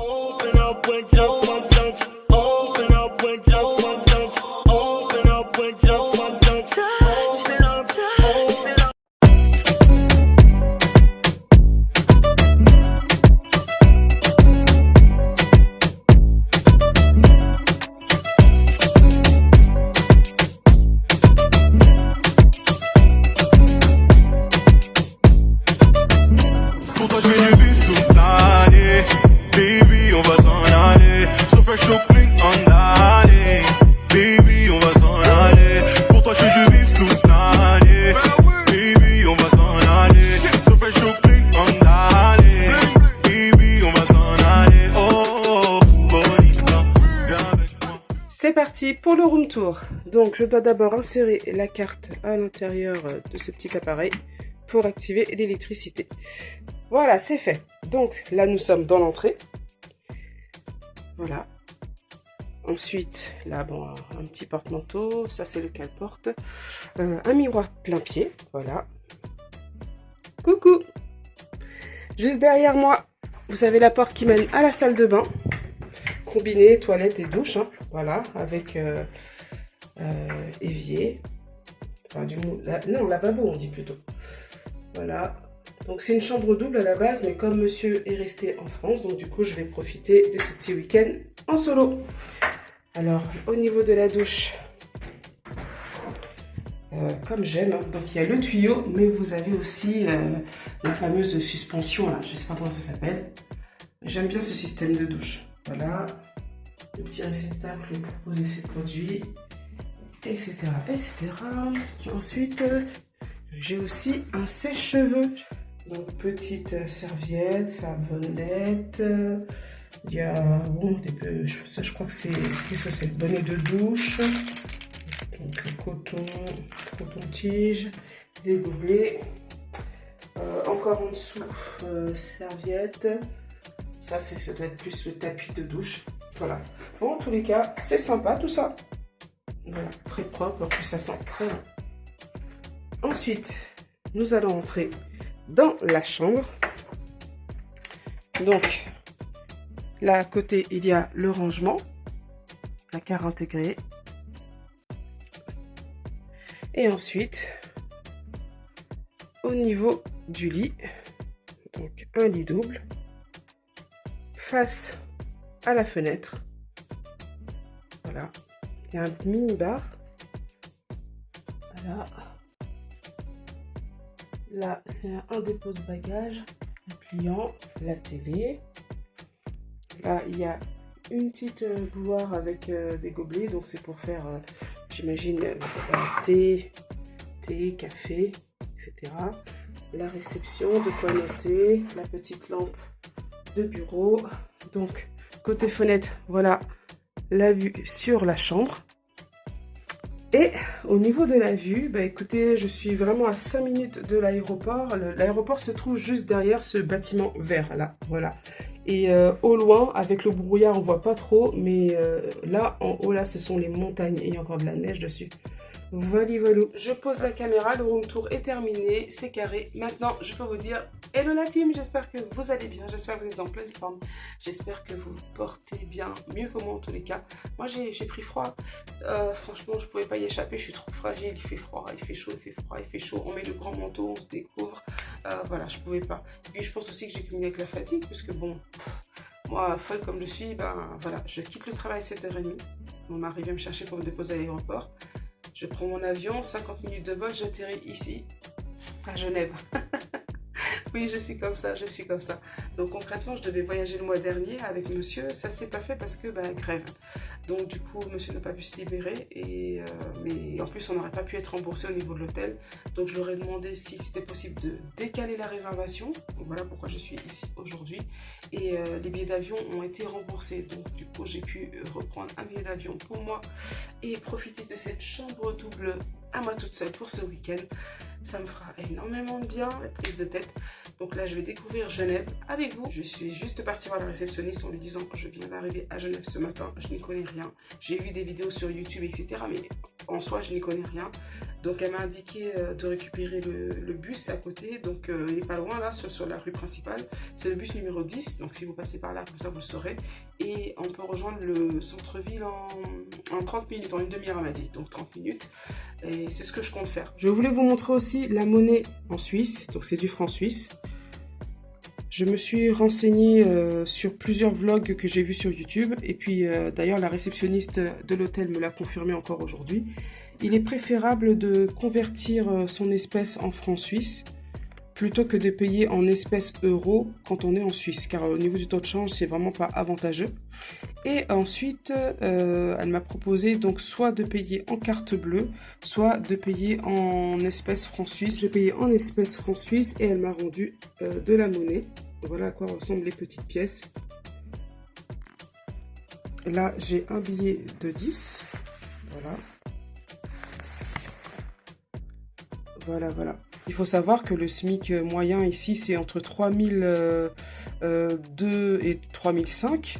Open up with just one touch. Open up with just one touch. Open up with just one touch. Open up, open up. Pour toi je fais du bif toute l'année. Baby on va s'en aller. So fresh so clean on alley. Baby on va s'en aller. Pour toi je fais du bif toute l'année. Baby on va s'en aller. So fresh so clean on alley. Baby on va s'en aller. Oh bonita, viens avec moi. C'est parti pour le room tour. Donc je dois d'abord insérer la carte à l'intérieur de ce petit appareil pour activer l'électricité. Voilà, c'est fait. Donc là nous sommes dans l'entrée. Voilà. Ensuite, là, bon, un petit porte-manteau. Ça, c'est le cale-porte. Un miroir plein pied. Voilà. Coucou. Juste derrière moi, vous avez la porte qui mène à la salle de bain. Combinée, toilette et douche. Hein. Voilà, avec évier. Enfin, non, lavabo, on dit plutôt. Voilà. Donc, c'est une chambre double à la base, mais comme monsieur est resté en France, donc du coup, je vais profiter de ce petit week-end en solo. Alors, au niveau de la douche, comme j'aime, hein, donc il y a le tuyau, mais vous avez aussi la fameuse suspension, là, je ne sais pas comment ça s'appelle. J'aime bien ce système de douche. Voilà, le petit réceptacle pour poser ses produits, etc. etc. Et ensuite, j'ai aussi un sèche-cheveux. Donc, petite serviette, savonnette. Il y a, bon, ça, je crois que c'est le bonnet de douche. Donc, coton-tige, des gobelets. Encore en dessous, serviette. Ça doit être plus le tapis de douche. Voilà. Bon, en tous les cas, c'est sympa tout ça. Voilà, très propre. En plus, ça sent très bon. Ensuite, nous allons entrer dans la chambre. Donc, là à côté, il y a le rangement, placard intégré. Et ensuite, au niveau du lit, donc un lit double, face à la fenêtre. Voilà, il y a un mini bar. Voilà. Là, c'est un dépose-bagages, un pliant, la télé. Là, il y a une petite bouilloire avec des gobelets. Donc, c'est pour faire, j'imagine, thé, café, etc. La réception, de quoi noter. La petite lampe de bureau. Donc, côté fenêtre, voilà la vue sur la chambre. Et au niveau de la vue, bah écoutez, je suis vraiment à 5 minutes de l'aéroport. L'aéroport se trouve juste derrière ce bâtiment vert, là, voilà. Et au loin, avec le brouillard, on voit pas trop, mais là, en haut, là, ce sont les montagnes et il y a encore de la neige dessus. Voilà, voilà. Je pose la caméra, le room tour est terminé, c'est carré. Maintenant, je peux vous dire, hello la team, j'espère que vous allez bien, j'espère que vous êtes en pleine forme, j'espère que vous vous portez bien, mieux que moi en tous les cas. Moi, j'ai pris froid, franchement, je pouvais pas y échapper, je suis trop fragile, il fait froid, il fait chaud, il fait froid, il fait chaud, on met le grand manteau, on se découvre, voilà, je pouvais pas. Et puis, je pense aussi que j'ai cumulé avec la fatigue, puisque bon, moi, folle comme je suis, ben voilà, je quitte le travail à 7h30, mon mari vient me chercher pour me déposer à l'aéroport. Je prends mon avion, 50 minutes de vol, j'atterris ici, à Genève. Oui, je suis comme ça, je suis comme ça. Donc concrètement, je devais voyager le mois dernier avec monsieur. Ça s'est pas fait parce que grève. Donc du coup, monsieur n'a pas pu se libérer. Mais en plus, on n'aurait pas pu être remboursé au niveau de l'hôtel. Donc je leur ai demandé si c'était possible de décaler la réservation. Donc voilà pourquoi je suis ici aujourd'hui. Et les billets d'avion ont été remboursés. Donc du coup, j'ai pu reprendre un billet d'avion pour moi et profiter de cette chambre double à moi toute seule pour ce week-end. Ça me fera énormément de bien, la prise de tête. Donc là, je vais découvrir Genève avec vous. Je suis juste partie voir la réceptionniste en lui disant « Je viens d'arriver à Genève ce matin, je n'y connais rien. J'ai vu des vidéos sur YouTube, etc. Mais en soi, je n'y connais rien. » Donc elle m'a indiqué de récupérer le bus à côté. Donc il n'est pas loin là, sur la rue principale. C'est le bus numéro 10. Donc si vous passez par là, comme ça, vous le saurez. Et on peut rejoindre le centre-ville en 30 minutes, en une demi-heure, elle m'a dit. Donc 30 minutes. Et c'est ce que je compte faire. Je voulais vous montrer aussi la monnaie en Suisse. Donc c'est du franc suisse. Je me suis renseignée sur plusieurs vlogs que j'ai vus sur YouTube. Et puis d'ailleurs la réceptionniste de l'hôtel me l'a confirmé encore aujourd'hui. Il est préférable de convertir son espèce en franc suisse plutôt que de payer en espèces euros quand on est en Suisse, car au niveau du taux de change, c'est vraiment pas avantageux. Et ensuite, elle m'a proposé donc soit de payer en carte bleue, soit de payer en espèces francs suisses. J'ai payé en espèces francs suisses et elle m'a rendu de la monnaie. Voilà à quoi ressemblent les petites pièces. Là, j'ai un billet de 10. Voilà. Voilà. Il faut savoir que le SMIC moyen ici, c'est entre 3002 et 3005,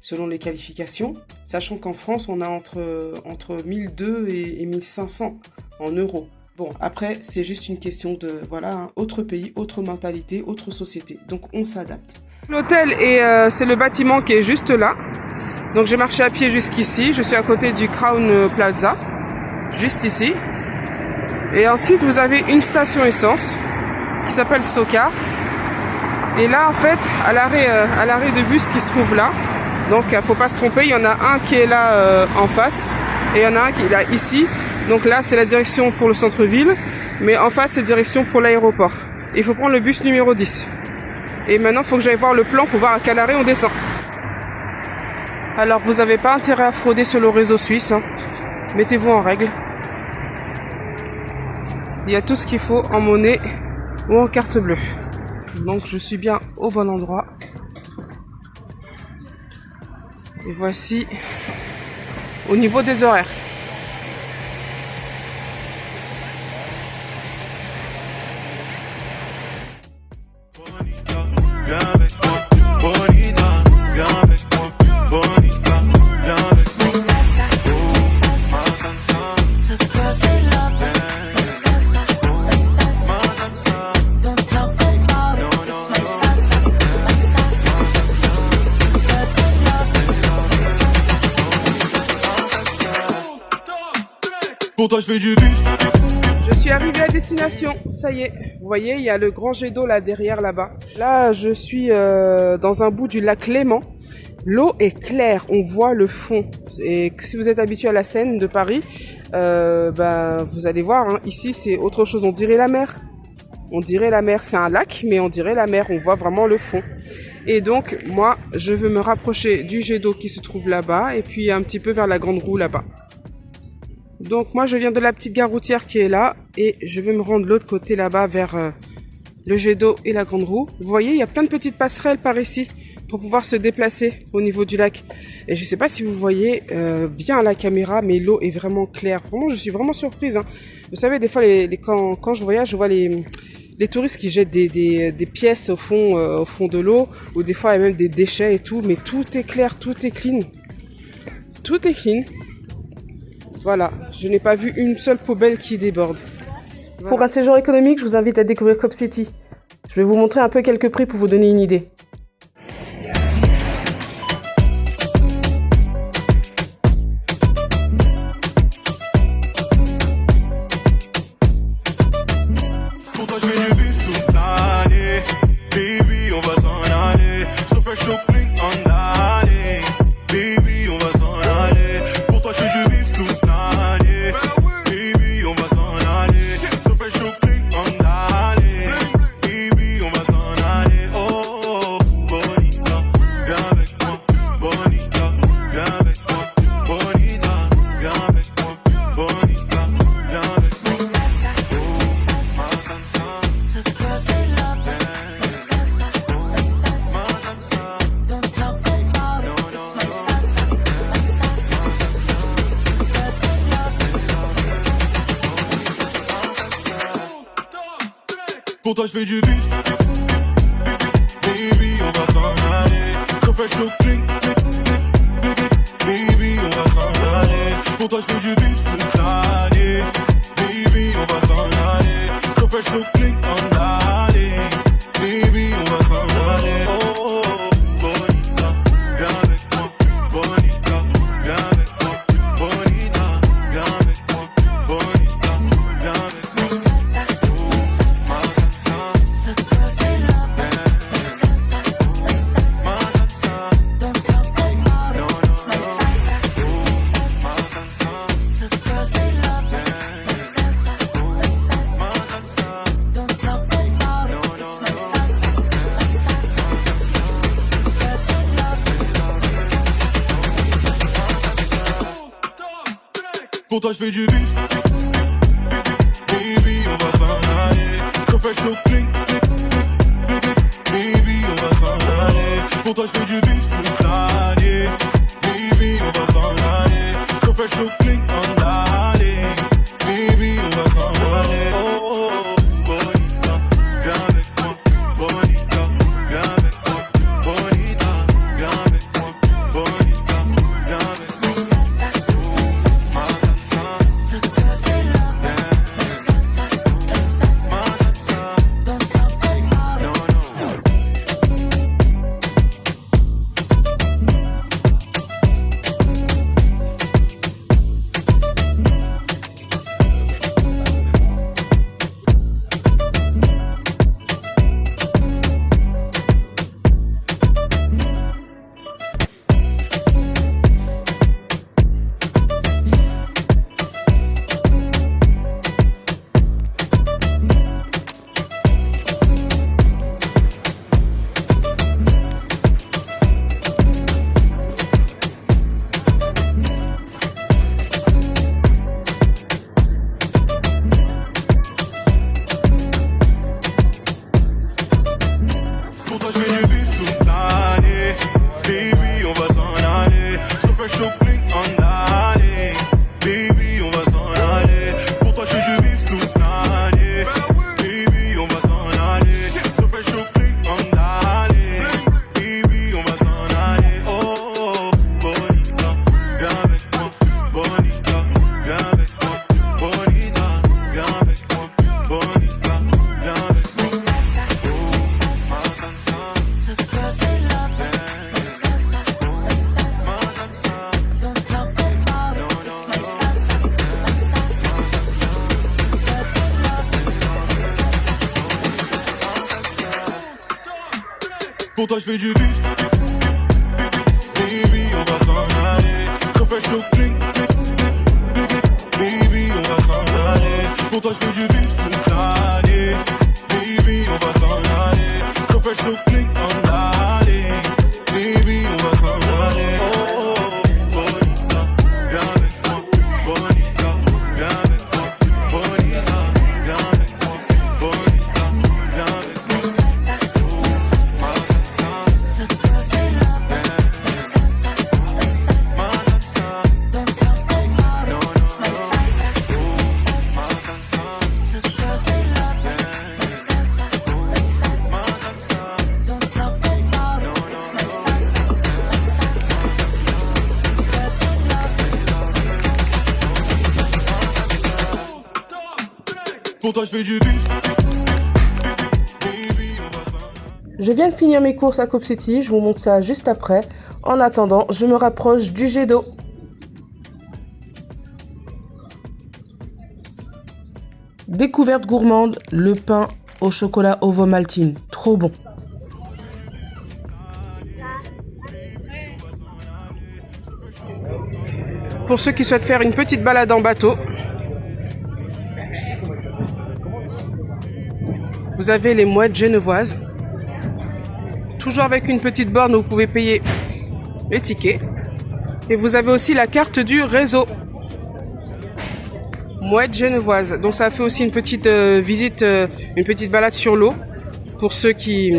selon les qualifications. Sachant qu'en France, on a entre 1002 et 1500 en euros. Bon, après, c'est juste une question de, voilà, un autre pays, autre mentalité, autre société. Donc, on s'adapte. L'hôtel, c'est le bâtiment qui est juste là. Donc, j'ai marché à pied jusqu'ici. Je suis à côté du Crown Plaza, juste ici. Et ensuite, vous avez une station essence qui s'appelle Socar. Et là, en fait, à l'arrêt de bus qui se trouve là, donc il ne faut pas se tromper, il y en a un qui est là en face et il y en a un qui est là ici. Donc là, c'est la direction pour le centre-ville, mais en face, c'est direction pour l'aéroport. Il faut prendre le bus numéro 10. Et maintenant, il faut que j'aille voir le plan pour voir à quel arrêt on descend. Alors, vous n'avez pas intérêt à frauder sur le réseau suisse. Hein. Mettez-vous en règle. Il y a tout ce qu'il faut en monnaie ou en carte bleue. Donc je suis bien au bon endroit. Et voici au niveau des horaires. Pour toi, je fais du bif. Je suis arrivée à destination, ça y est. Vous voyez, il y a le grand jet d'eau là derrière là-bas. Là, je suis dans un bout du lac Léman. L'eau est claire, on voit le fond. Et si vous êtes habitué à la Seine de Paris, vous allez voir, hein, ici c'est autre chose, on dirait la mer. On dirait la mer, c'est un lac, mais on dirait la mer, on voit vraiment le fond. Et donc, moi, je veux me rapprocher du jet d'eau qui se trouve là-bas, et puis un petit peu vers la grande roue là-bas. Donc moi je viens de la petite gare routière qui est là et je vais me rendre de l'autre côté là-bas vers le jet d'eau et la grande roue. Vous voyez, il y a plein de petites passerelles par ici pour pouvoir se déplacer au niveau du lac. Et je ne sais pas si vous voyez bien à la caméra, mais l'eau est vraiment claire. Vraiment, je suis vraiment surprise. Hein. Vous savez, des fois, quand je voyage, je vois les touristes qui jettent des pièces au fond de l'eau, ou des fois il y a même des déchets et tout, mais tout est clair, tout est clean. Tout est clean. Voilà, je n'ai pas vu une seule poubelle qui déborde. Voilà. Pour un séjour économique, je vous invite à découvrir Cop City. Je vais vous montrer un peu quelques prix pour vous donner une idée. Pour toi, je fais du bif toute l'année. Baby, on va s'en aller. So fresh, so clean on l'année. Baby, on va s'en aller. Pour toi, je fais du bif toute l'année. Baby, on va s'en aller. So fresh, so clean on l'année. Baby, on va s'en aller. Oh, oh, Pour toi je fais du beat. Baby on va s'en aller. So fresh so clean. Baby on va s'en aller. Pour toi je fais du beat toute l'année. Baby on va s'en aller. So fresh so clean on alley. Baby on va s'en aller. Oh oh oh. Bonita, viens avec moi. Bonita, viens avec moi. Bonita, viens avec moi. Bonita, viens avec moi. Ma salsa, The girls they love me. Salsa, ma salsa. don't talk about No, it. no, My no. salsa, Ma salsa, the girls they love me. Salsa, ma salsa. don't talk about it. My salsa, the girls they love me. Pour toi je fais du beat. Baby on va s'en aller. So fresh so clean. Baby on va s'en aller. Pour toi je fais du beat toute l'année. Baby on va s'en aller. So fresh so clean on alley. Baby on va s'en aller. Oh oh oh. Bonita, viens avec moi. Bonita, viens avec moi. Bonita, viens avec moi. Bonita, viens avec moi. Ma salsa, The girls they love me. Salsa, ma salsa. don't talk about No, it. no. Pour toi je fais du beef toute l'année. Baby on va s'en aller. So fresh so clean on alley. Baby on va s'en aller. Pour toi je fais du beef toute l'année. Baby on va s'en aller. So fresh so clean on alley. Baby on va s'en aller. Oh oh oh. Bonita, viens avec moi. Bonita, viens avec moi. Bonita, viens avec moi. Bonita, viens avec moi. Ma salsa, The girls they love me. Salsa, ma salsa. don't talk about it. My salsa, the girls they love me. Pour toi je fais du beat. Baby on va s'en aller. So fresh so clean. Baby on va s'en aller. Pour toi je fais du beat toute l'année. Baby on va s'en aller. So fresh so clean on alley. Baby on va s'en aller. Oh oh oh. Bonita, viens avec moi. Bonita, viens avec moi. Bonita, viens avec moi. Bonita, viens avec moi. Ma salsa, The girls they love me. Salsa, ma salsa. don't talk about No, it. no, My no. salsa, Ma salsa, the girls they love me. Salsa, ma salsa. don't talk about it. My salsa, the girls they love me. Pour toi je fais du beat. Baby on va s'en Je viens de finir mes courses à Cop City, je vous montre ça juste après. En attendant, je me rapproche du jet d'eau. Découverte gourmande, le pain au chocolat Ovomaltine. Trop bon. Pour ceux qui souhaitent faire une petite balade en bateau, vous avez les mouettes genevoises. Toujours avec une petite borne où vous pouvez payer les tickets. Et vous avez aussi la carte du réseau. Mouette genevoise. Donc ça fait aussi une petite visite, une petite balade sur l'eau pour ceux qui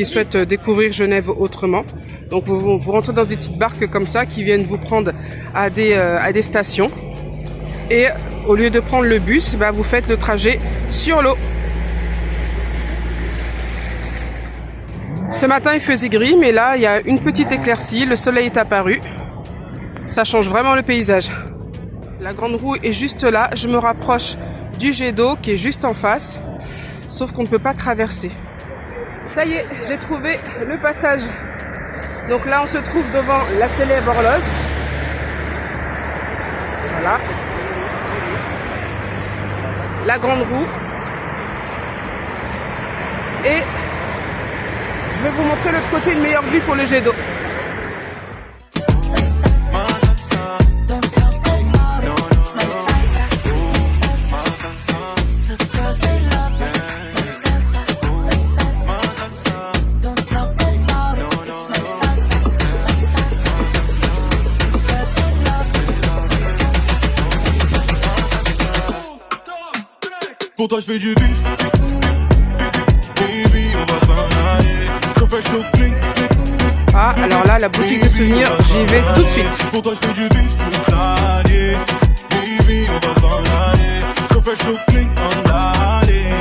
souhaitent découvrir Genève autrement. Donc vous rentrez dans des petites barques comme ça qui viennent vous prendre à des stations. Et au lieu de prendre le bus, vous faites le trajet sur l'eau. Ce matin il faisait gris, mais là il y a une petite éclaircie, le soleil est apparu. Ça change vraiment le paysage. La grande roue est juste là, je me rapproche du jet d'eau qui est juste en face, sauf qu'on ne peut pas traverser. Ça y est, j'ai trouvé le passage. Donc là on se trouve devant la célèbre horloge. Voilà. La grande roue. Et je vais vous montrer l'autre côté, une meilleure vue pour le jet d'eau. Pour toi je fais du bif. Baby, on va s'en aller. So fresh, so clean. Ah, alors là, la boutique de souvenirs, j'y vais tout de suite. Pour toi je fais du bif toute l'année. Baby, on va s'en aller. So fresh, so clean, on allait.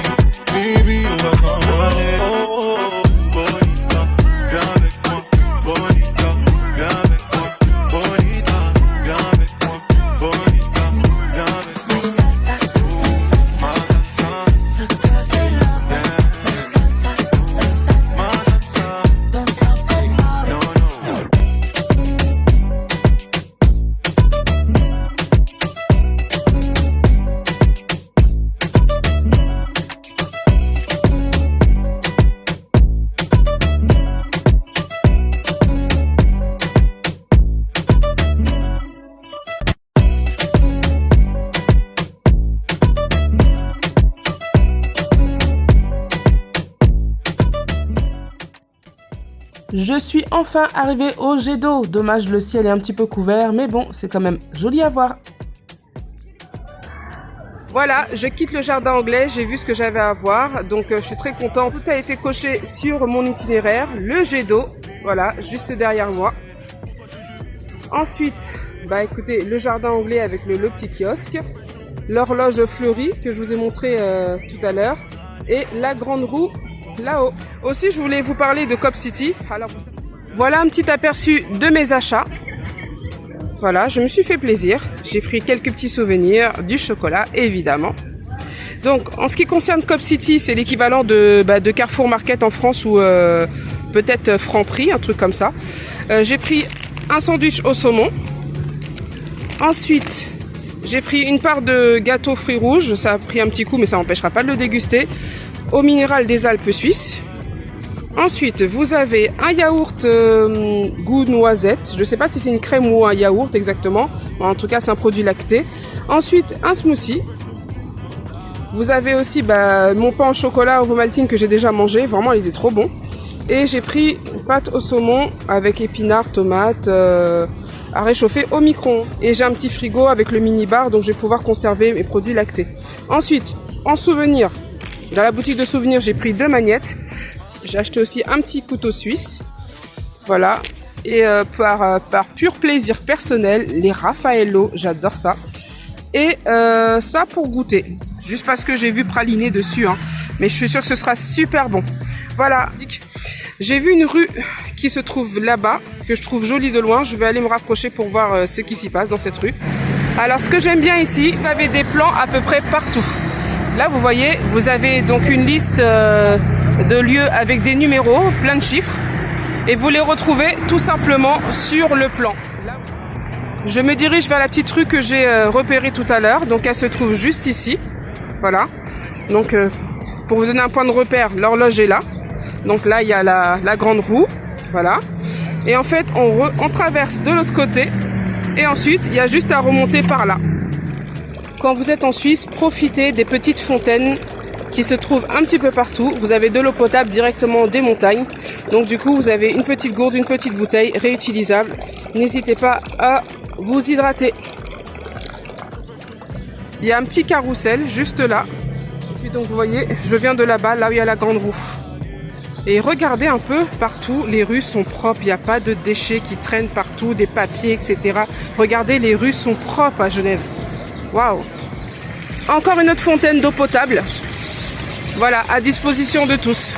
Baby, on va s'en aller. Oh, oh, oh, bonita, viens avec moi. Bonita, viens avec moi. Bonita, viens avec moi. Bonita, viens avec moi. Je suis enfin arrivée au jet d'eau. Dommage, le ciel est un petit peu couvert, mais bon, c'est quand même joli à voir. Voilà, je quitte le jardin anglais, j'ai vu ce que j'avais à voir, donc je suis très contente. Tout a été coché sur mon itinéraire, le jet d'eau, voilà, juste derrière moi. Ensuite, bah écoutez, le jardin anglais avec le petit kiosque, l'horloge fleurie que je vous ai montré tout à l'heure, et la grande roue là-haut. Aussi, je voulais vous parler de Cop City. Alors, voilà un petit aperçu de mes achats. Voilà, je me suis fait plaisir. J'ai pris quelques petits souvenirs, du chocolat, évidemment. Donc, en ce qui concerne Cop City, c'est l'équivalent de Carrefour Market en France ou peut-être Franprix, un truc comme ça. J'ai pris un sandwich au saumon. Ensuite, j'ai pris une part de gâteau fruits rouges. Ça a pris un petit coup, mais ça n'empêchera pas de le déguster. Au minéral des Alpes suisses. Ensuite, vous avez un yaourt goût noisette. Je ne sais pas si c'est une crème ou un yaourt exactement. En tout cas, c'est un produit lacté. Ensuite, un smoothie. Vous avez aussi mon pain au chocolat Ovomaltine que j'ai déjà mangé. Vraiment, il était trop bon. Et j'ai pris une pâte au saumon avec épinards, tomates à réchauffer au micro-ondes. Et j'ai un petit frigo avec le mini-bar, donc je vais pouvoir conserver mes produits lactés. Ensuite, en souvenir, dans la boutique de souvenirs, j'ai pris 2 magnettes. J'ai acheté aussi un petit couteau suisse. Voilà. Et par pur plaisir personnel, les Raffaello, j'adore ça. Et ça pour goûter. Juste parce que j'ai vu praliné dessus. Hein. Mais je suis sûre que ce sera super bon. Voilà. J'ai vu une rue qui se trouve là-bas, que je trouve jolie de loin. Je vais aller me rapprocher pour voir ce qui s'y passe dans cette rue. Alors, ce que j'aime bien ici, vous avez des plans à peu près partout. Là, vous voyez, vous avez donc une liste de lieux avec des numéros, plein de chiffres. Et vous les retrouvez tout simplement sur le plan. Là, je me dirige vers la petite rue que j'ai repérée tout à l'heure. Donc, elle se trouve juste ici. Voilà. Donc, pour vous donner un point de repère, l'horloge est là. Donc là, il y a la grande roue. Voilà. Et en fait, on traverse de l'autre côté. Et ensuite, il y a juste à remonter par là. Quand vous êtes en Suisse, profitez des petites fontaines qui se trouvent un petit peu partout. Vous avez de l'eau potable directement des montagnes. Donc du coup, vous avez une petite gourde, une petite bouteille réutilisable. N'hésitez pas à vous hydrater. Il y a un petit carrousel juste là. Et puis donc vous voyez, je viens de là-bas, là où il y a la grande roue. Et regardez un peu partout, les rues sont propres. Il n'y a pas de déchets qui traînent partout, des papiers, etc. Regardez, les rues sont propres à Genève. Waouh! Encore une autre fontaine d'eau potable. Voilà, à disposition de tous.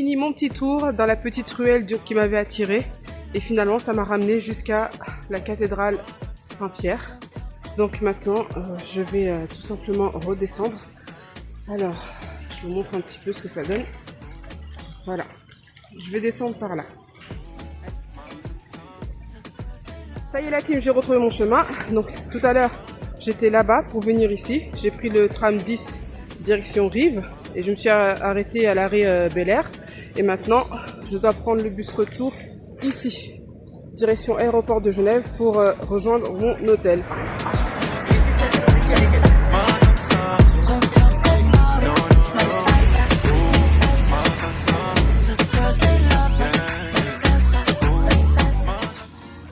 fini mon petit tour dans la petite ruelle qui m'avait attirée. Et finalement, ça m'a ramené jusqu'à la cathédrale Saint-Pierre. Donc maintenant, je vais tout simplement redescendre. Alors, je vous montre un petit peu ce que ça donne. Voilà. Je vais descendre par là. Ça y est la team, j'ai retrouvé mon chemin. Donc tout à l'heure, j'étais là-bas pour venir ici. J'ai pris le tram 10 direction Rive et je me suis arrêtée à l'arrêt Bel Air. Et maintenant, je dois prendre le bus retour ici, direction aéroport de Genève pour rejoindre mon hôtel.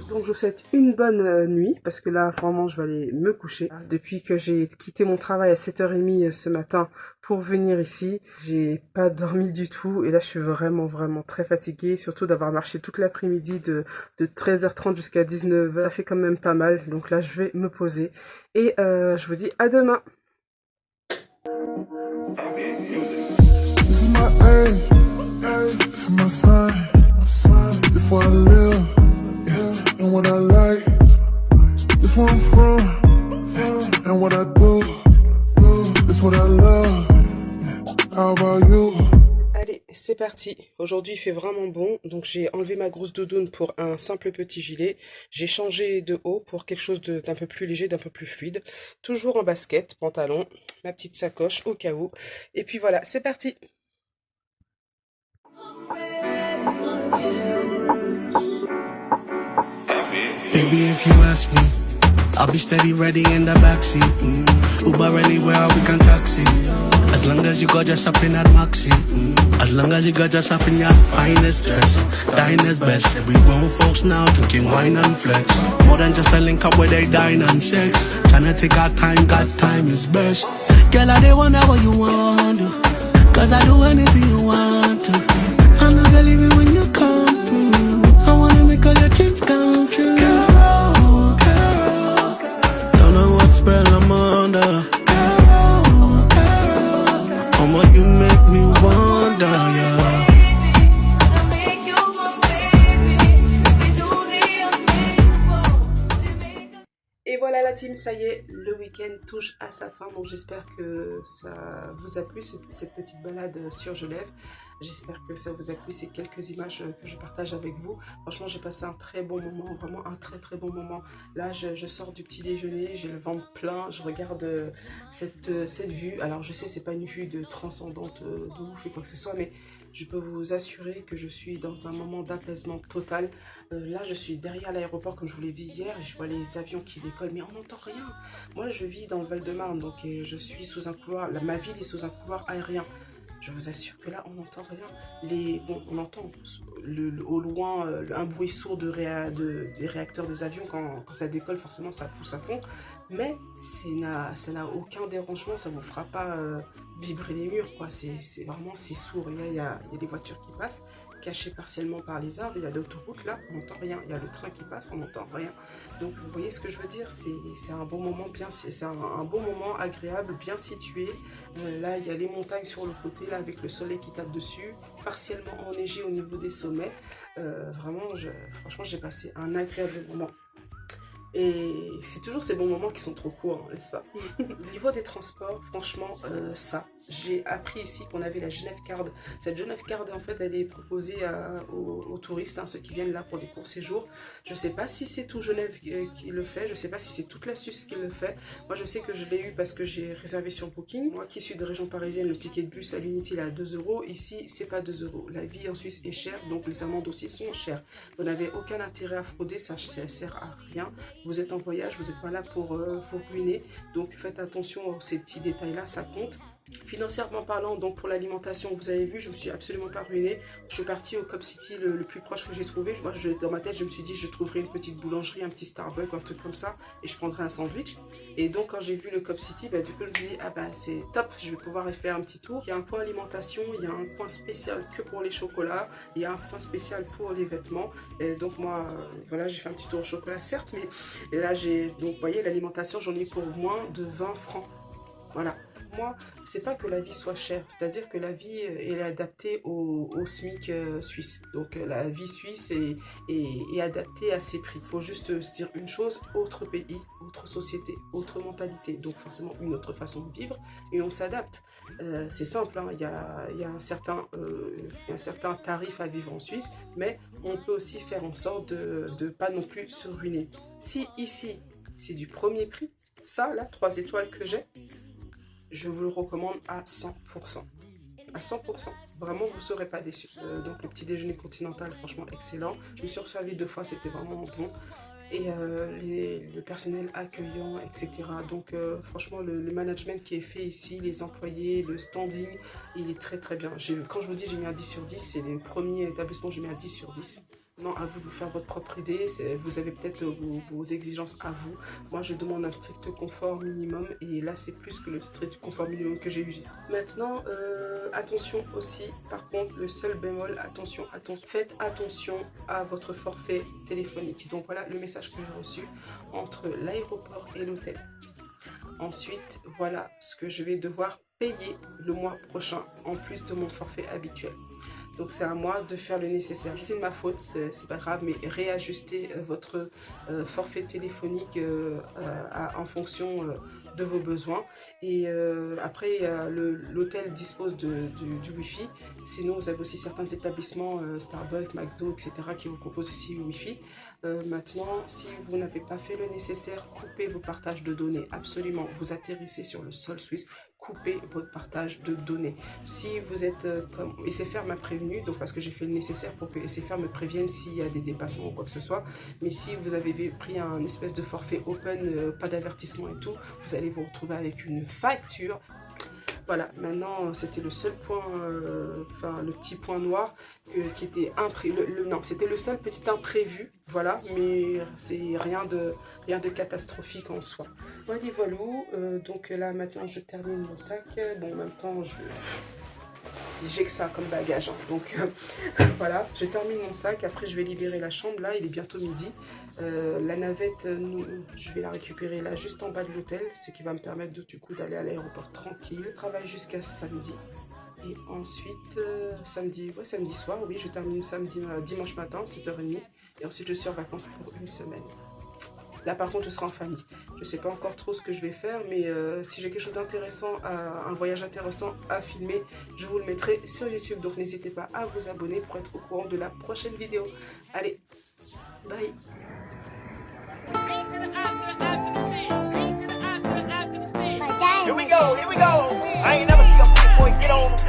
Donc je vous souhaite une bonne nuit parce que là vraiment je vais aller me coucher. Depuis que j'ai quitté mon travail à 7h30 ce matin pour venir ici, j'ai pas dormi du tout et là je suis vraiment très fatiguée, surtout d'avoir marché toute l'après-midi de 13h30 jusqu'à 19h. Ça fait quand même pas mal, donc là je vais me poser et je vous dis à demain. And what I like, this where I'm from, and what I do, this what I love. How about you? Allez, c'est parti. Aujourd'hui, il fait vraiment bon. Donc, j'ai enlevé ma grosse doudoune pour un simple petit gilet. J'ai changé de haut pour quelque chose d'un peu plus léger, d'un peu plus fluide. Toujours en basket, pantalon, ma petite sacoche au cas où. Et puis voilà, c'est parti. Baby, if you ask me, I'll be steady, ready in the backseat. Uber anywhere, we can taxi. As long as you got dressed up in that maxi. As long as you got dressed up in your finest dress. Diners best. We grown folks now, drinking wine and flex. More than just a link up where they dine and sex. Tryna take our time, God's time is best. Girl, I don't wonder what you want to. Cause I do anything you want to. I'm not gonna leave you when you come through. I wanna make all your dreams come true. Carol, Carol. Don't know what spell I'm under. Carol, Carol. How much you make me wonder, yeah. Et voilà la team, ça y est, le week-end touche à sa fin. Donc j'espère que ça vous a plu, cette petite balade sur Genève. J'espère que ça vous a plu, ces quelques images que je partage avec vous. Franchement, j'ai passé un très bon moment, vraiment un très bon moment. Là, je sors du petit déjeuner, j'ai le ventre plein, je regarde cette vue. Alors je sais, c'est pas une vue de transcendante de ouf et quoi que ce soit, mais je peux vous assurer que je suis dans un moment d'apaisement total. Là, je suis derrière l'aéroport, comme je vous l'ai dit hier, et je vois les avions qui décollent, mais on n'entend rien. Moi, je vis dans le Val-de-Marne, donc je suis sous un couloir, ma ville est sous un couloir aérien. Je vous assure que là, on n'entend rien. Bon, on entend au loin un bruit sourd des réacteurs des avions. Quand ça décolle, forcément, ça pousse à fond. Mais ça n'a aucun dérangement, ça ne vous fera pas vibrer les murs, quoi. C'est sourd. Il y a des voitures qui passent, cachées partiellement par les arbres. Il y a l'autoroute, là, on n'entend rien. Il y a le train qui passe, on n'entend rien. Donc, vous voyez ce que je veux dire, c'est un bon moment c'est un bon moment agréable, bien situé. Là, il y a les montagnes sur le côté, là, avec le soleil qui tape dessus, partiellement enneigé au niveau des sommets. Vraiment, franchement, j'ai passé un agréable moment. Et c'est toujours ces bons moments qui sont trop courts, hein, n'est-ce pas? Au niveau des transports, franchement, j'ai appris ici qu'on avait la Genève Card. Cette Genève Card, en fait, elle est proposée aux touristes, hein, ceux qui viennent là pour des courts séjours. Je ne sais pas si c'est tout Genève qui le fait, je ne sais pas si c'est toute la Suisse qui le fait. Moi, je sais que je l'ai eu parce que j'ai réservé sur Booking. Moi qui suis de région parisienne, le ticket de bus à l'unité, il est à 2 €. Ici, c'est pas 2 €. La vie en Suisse est chère, donc les amendes aussi sont chères. Vous n'avez aucun intérêt à frauder, ça ne sert à rien. Vous êtes en voyage, vous n'êtes pas là pour vous ruiner. Donc faites attention à ces petits détails-là, ça compte. Financièrement parlant, donc pour l'alimentation, vous avez vu, je me suis absolument pas ruinée. Je suis partie au Cop City le plus proche que j'ai trouvé. Moi, dans ma tête, je me suis dit, je trouverai une petite boulangerie, un petit Starbucks, un truc comme ça, et je prendrai un sandwich. Et donc, quand j'ai vu le Cop City, du coup, je me dis, ah bah c'est top, je vais pouvoir y faire un petit tour. Il y a un point alimentation, il y a un point spécial que pour les chocolats, il y a un point spécial pour les vêtements. Et donc moi, voilà, j'ai fait un petit tour au chocolat, certes, mais et là, donc vous voyez, l'alimentation, j'en ai pour moins de 20 francs. Voilà. moi, c'est pas que la vie soit chère, c'est-à-dire que la vie elle est adaptée au SMIC suisse. Donc la vie suisse est adaptée à ses prix. Il faut juste se dire une chose, autre pays, autre société, autre mentalité, donc forcément une autre façon de vivre, et on s'adapte. C'est simple, hein. Il y a un certain tarif à vivre en Suisse, mais on peut aussi faire en sorte de pas non plus se ruiner. Si ici, c'est du premier prix, ça, là, 3 étoiles que j'ai, je vous le recommande à 100%. À 100%. Vraiment, vous ne serez pas déçus. Donc, le petit déjeuner continental, franchement, excellent. Je me suis resservi 2 fois, c'était vraiment bon. Et le personnel accueillant, etc. Donc, franchement, le management qui est fait ici, les employés, le standing, il est très, très bien. Quand je vous dis j'ai mis un 10 sur 10, c'est le premier établissement, j'ai mis un 10 sur 10. Non, à vous de vous faire votre propre idée. Vous avez peut-être vos exigences à vous. Moi, je demande un strict confort minimum. Et là, c'est plus que le strict confort minimum que j'ai eu. Maintenant, attention aussi. Par contre, le seul bémol, attention. Faites attention à votre forfait téléphonique. Donc, voilà le message que j'ai reçu entre l'aéroport et l'hôtel. Ensuite, voilà ce que je vais devoir payer le mois prochain en plus de mon forfait habituel. Donc c'est à moi de faire le nécessaire. C'est de ma faute, c'est pas grave, mais réajustez votre forfait téléphonique en fonction de vos besoins. Et après, l'hôtel dispose du Wi-Fi. Sinon, vous avez aussi certains établissements, Starbucks, McDo, etc. qui vous proposent aussi le Wi-Fi. Maintenant, si vous n'avez pas fait le nécessaire, coupez vos partages de données. Absolument, vous atterrissez sur le sol suisse. Coupez votre partage de données. Si vous êtes comme SFR m'a prévenu, donc parce que j'ai fait le nécessaire pour que SFR me prévienne s'il y a des dépassements ou quoi que ce soit, mais si vous avez pris un espèce de forfait open, pas d'avertissement et tout, vous allez vous retrouver avec une facture. Voilà, maintenant c'était le seul point, enfin le petit point noir qui était imprévu. Non, c'était le seul petit imprévu, voilà, mais c'est rien de catastrophique en soi. Voilà, donc là maintenant je termine mon sac. Bon, en même temps j'ai que ça comme bagage, hein. Donc voilà, je termine mon sac. Après je vais libérer la chambre. Là il est bientôt midi. La navette, je vais la récupérer là juste en bas de l'hôtel, ce qui va me permettre du coup d'aller à l'aéroport tranquille. Je travaille jusqu'à samedi. Et ensuite, samedi soir, oui, je termine dimanche matin, 7h30. Et ensuite, je suis en vacances pour une semaine. Là, par contre, je serai en famille. Je ne sais pas encore trop ce que je vais faire, mais si j'ai quelque chose d'intéressant, un voyage intéressant à filmer, je vous le mettrai sur YouTube. Donc, n'hésitez pas à vous abonner pour être au courant de la prochaine vidéo. Allez, bye! Here we go. I ain't never see a big boy get on